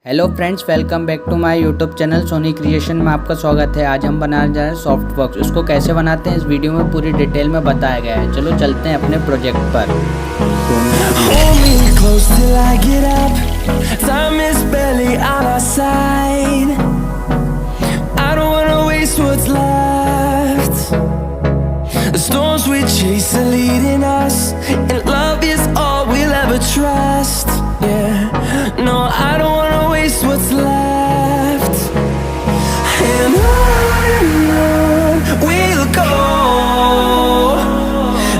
Hello friends, welcome back to my YouTube channel Soni creation में आपका स्वागत है। आज हम बनाने जा रहे हैं सॉफ्ट वर्क। उसको कैसे बनाते हैं इस वीडियो में पूरी डिटेल में बताया गया है। चलो चलते हैं अपने प्रोजेक्ट पर। What's left, and on we'll go,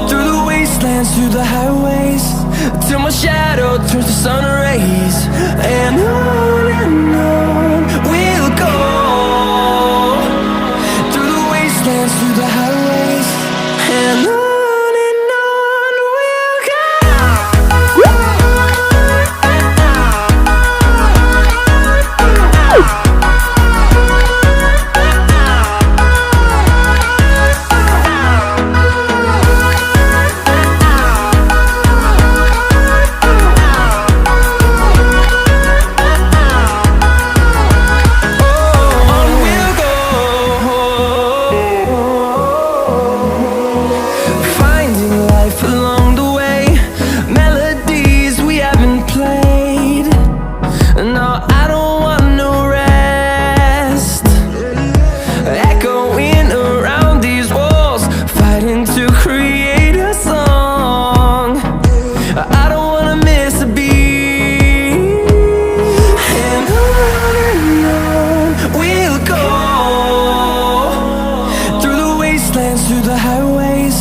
through the wastelands, through the highways, till my shadow turns to sun rays. And on we'll go, through the wastelands, through the highways, and on. Through the highways,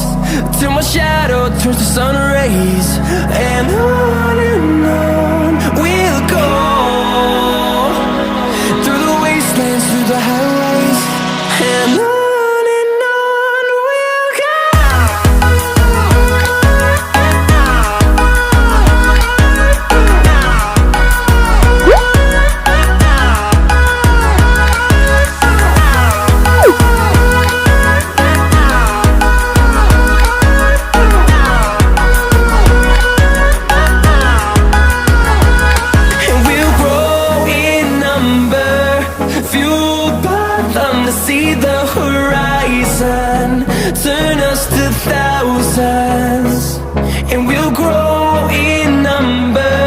till my shadow turns to sun rays. And on we'll go, through the wastelands, through the highways, and on we'll go. See the horizon, turn us to thousands, and we'll grow in number,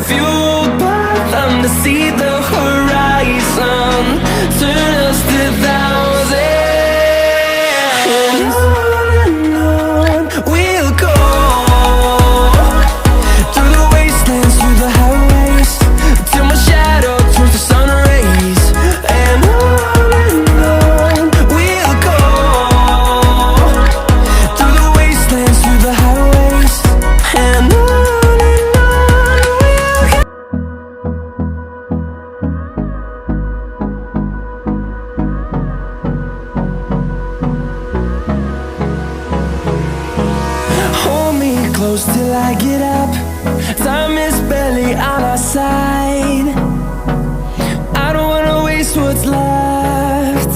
fueled by them to see the horizon, turn us to thousands, and on we'll go, through the wastelands, through the highways, till my shadow turns to sun rays. And close till I get up. Time is barely on our side. I don't wanna waste what's left.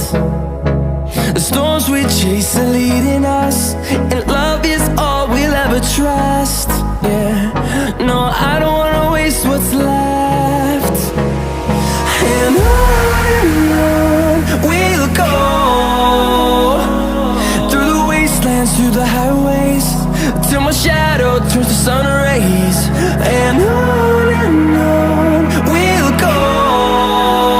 The storms we chase are leading us, and love is all we'll ever trust. Yeah, no, I don't wanna waste what's left. And on we'll go, through the wastelands, through the highways, till my shadow turns to sun rays. And